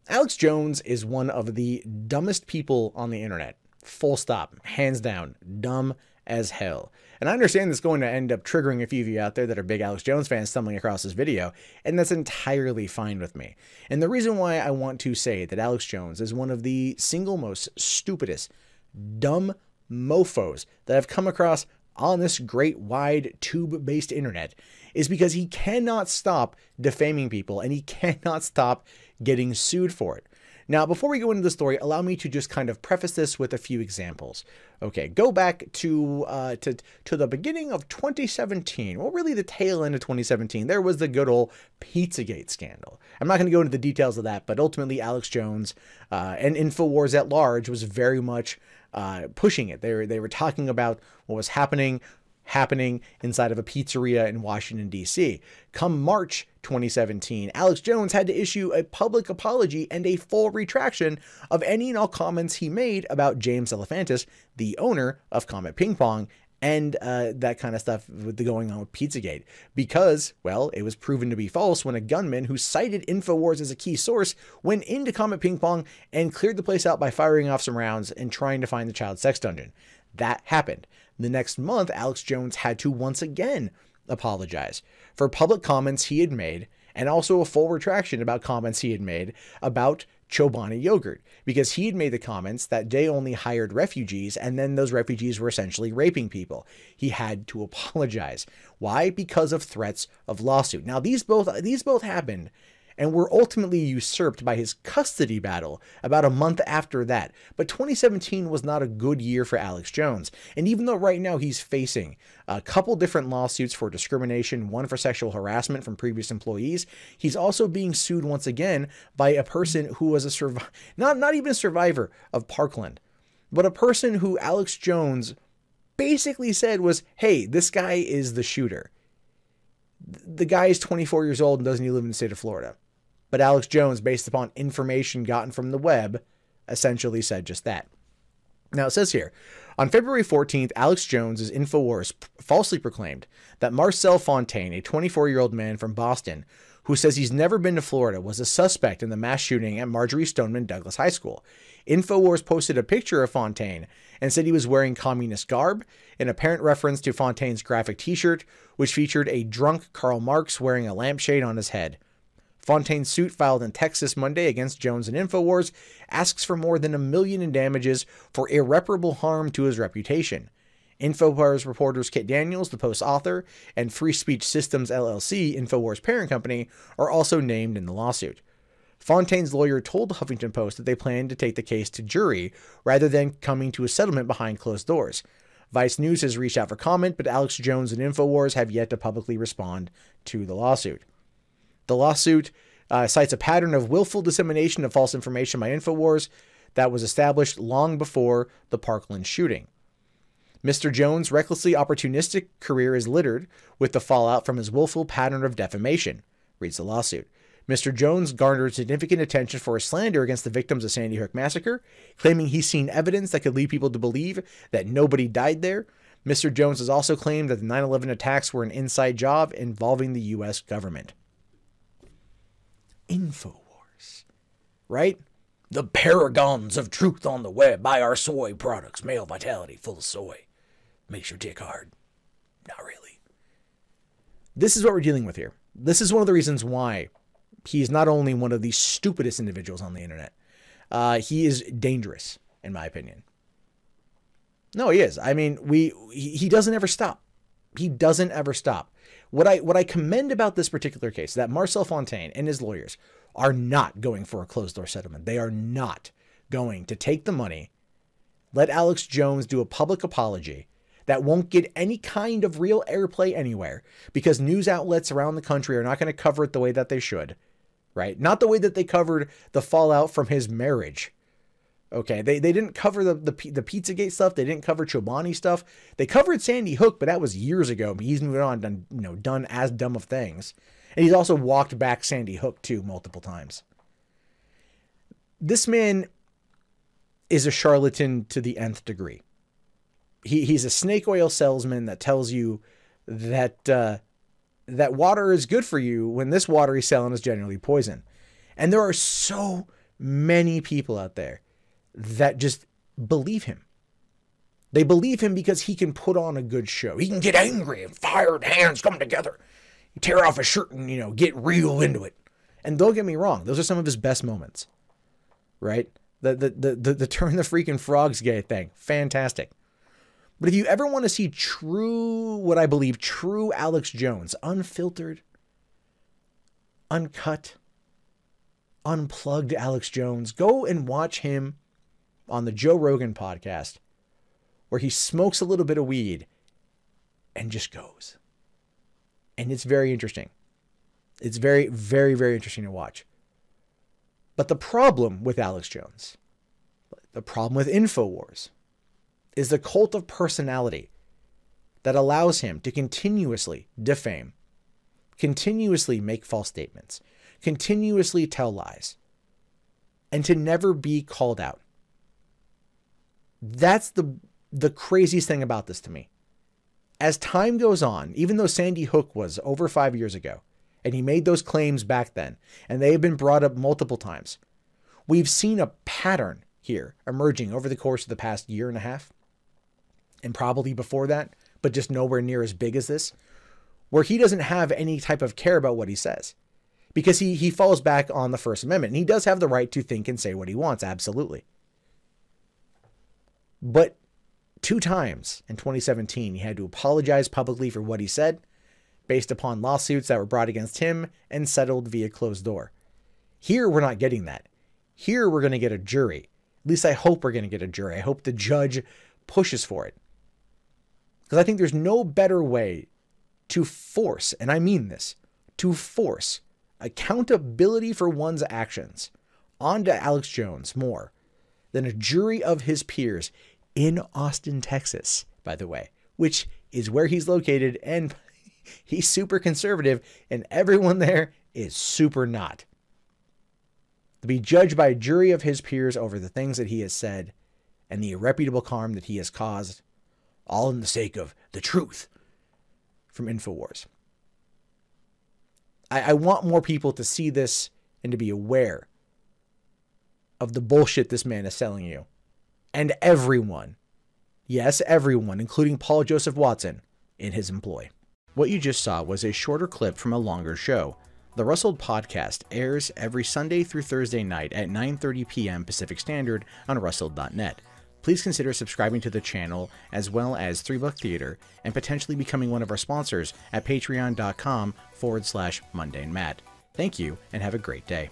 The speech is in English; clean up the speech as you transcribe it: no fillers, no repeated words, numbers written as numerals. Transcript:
Alex Jones is one of the dumbest people on the internet. Full stop. Hands down. Dumb as hell. And I understand this is going to end up triggering a few of you out there that are big Alex Jones fans stumbling across this video, and that's entirely fine with me. And the reason why I want to say that Alex Jones is one of the single most stupidest, dumb mofos that I've come across on this great wide tube-based internet is because he cannot stop defaming people and he cannot stop getting sued for it. Now, before we go into the story, allow me to just kind of preface this with a few examples. Okay, go back to the beginning of 2017. Well, really the tail end of 2017. There was the good old Pizzagate scandal. I'm not going to go into the details of that, but ultimately Alex Jones and InfoWars at large was very much pushing it. They were talking about what was happening inside of a pizzeria in Washington, D.C. Come March 2017, Alex Jones had to issue a public apology and a full retraction of any and all comments he made about James Alefantis, the owner of Comet Ping Pong, and that kind of stuff with the going on with Pizzagate. Because, well, it was proven to be false when a gunman who cited InfoWars as a key source went into Comet Ping Pong and cleared the place out by firing off some rounds and trying to find the child sex dungeon. That happened. The next month, Alex Jones had to once again apologize for public comments he had made and also a full retraction about comments he had made about Chobani yogurt, because he had made the comments that they only hired refugees and then those refugees were essentially raping people. He had to apologize. Why? Because of threats of lawsuit. Now, these both happened and were ultimately usurped by his custody battle about a month after that. But 2017 was not a good year for Alex Jones. And even though right now he's facing a couple different lawsuits for discrimination, one for sexual harassment from previous employees, he's also being sued once again by a person who was not even a survivor of Parkland, but a person who Alex Jones basically said was, hey, this guy is the shooter. The guy is 24 years old and doesn't even live in the state of Florida. But Alex Jones, based upon information gotten from the web, essentially said just that. Now it says here, on February 14th, Alex Jones' InfoWars falsely proclaimed that Marcel Fontaine, a 24-year-old man from Boston, who says he's never been to Florida, was a suspect in the mass shooting at Marjorie Stoneman Douglas High School. InfoWars posted a picture of Fontaine and said he was wearing communist garb, an apparent reference to Fontaine's graphic t-shirt, which featured a drunk Karl Marx wearing a lampshade on his head. Fontaine's suit filed in Texas Monday against Jones and InfoWars asks for more than $1 million in damages for irreparable harm to his reputation. InfoWars reporters Kit Daniels, the Post's author, and Free Speech Systems LLC, InfoWars parent company, are also named in the lawsuit. Fontaine's lawyer told the Huffington Post that they planned to take the case to jury rather than coming to a settlement behind closed doors. Vice News has reached out for comment, but Alex Jones and InfoWars have yet to publicly respond to the lawsuit. The lawsuit cites a pattern of willful dissemination of false information by InfoWars that was established long before the Parkland shooting. Mr. Jones' recklessly opportunistic career is littered with the fallout from his willful pattern of defamation, reads the lawsuit. Mr. Jones garnered significant attention for his slander against the victims of Sandy Hook massacre, claiming he's seen evidence that could lead people to believe that nobody died there. Mr. Jones has also claimed that the 9/11 attacks were an inside job involving the U.S. government. InfoWars, right? The paragons of truth on the web. Buy our soy products. Male vitality, full of soy. Makes your dick hard. Not really. This is what we're dealing with here. This is one of the reasons why he's not only one of the stupidest individuals on the internet. He is dangerous, in my opinion. No, he is. I mean, he doesn't ever stop. He doesn't ever stop. What I commend about this particular case is that Marcel Fontaine and his lawyers are not going for a closed-door settlement. They are not going to take the money, let Alex Jones do a public apology that won't get any kind of real airplay anywhere because news outlets around the country are not going to cover it the way that they should, right? Not the way that they covered the fallout from his marriage. Okay, they didn't cover the Pizzagate stuff. They didn't cover Chobani stuff. They covered Sandy Hook, but that was years ago. He's moved on, done as dumb of things. And he's also walked back Sandy Hook too multiple times. This man is a charlatan to the nth degree. He's a snake oil salesman that tells you that that water is good for you when this water he's selling is generally poison. And there are so many people out there that just believe him. They believe him because he can put on a good show. He can get angry and fired hands come together. You tear off his shirt and, you know, get real into it. And don't get me wrong, those are some of his best moments, right? The turn the freaking frogs gay thing, fantastic. But if you ever want to see true, what I believe, true Alex Jones, unfiltered, uncut, unplugged Alex Jones, go and watch him on the Joe Rogan podcast, where he smokes a little bit of weed and just goes. And it's very interesting. It's very, very, very interesting to watch. But the problem with Alex Jones, the problem with InfoWars, is the cult of personality that allows him to continuously defame, continuously make false statements, continuously tell lies, and to never be called out. That's the craziest thing about this to me. As time goes on, even though Sandy Hook was over 5 years ago, and he made those claims back then, and they have been brought up multiple times, we've seen a pattern here emerging over the course of the past year and a half, and probably before that, but just nowhere near as big as this, where he doesn't have any type of care about what he says. Because he falls back on the First Amendment, and he does have the right to think and say what he wants, absolutely. But 2 times in 2017, he had to apologize publicly for what he said, based upon lawsuits that were brought against him and settled via closed door. Here, we're not getting that. Here, we're going to get a jury. At least I hope we're going to get a jury. I hope the judge pushes for it. Because I think there's no better way to force, and I mean this, to force accountability for one's actions onto Alex Jones more than a jury of his peers in Austin, Texas, by the way, which is where he's located, and he's super conservative, and everyone there is super not. To be judged by a jury of his peers over the things that he has said and the irreputable harm that he has caused, all in the sake of the truth from InfoWars. I want more people to see this and to be aware of the bullshit this man is selling you. And everyone, yes, everyone, including Paul Joseph Watson, in his employ. What you just saw was a shorter clip from a longer show. The Rustled Podcast airs every Sunday through Thursday night at 9:30 p.m. Pacific Standard on rustled.net. Please consider subscribing to the channel as well as 3 Buck Theater and potentially becoming one of our sponsors at patreon.com/MundaneMatt. Thank you and have a great day.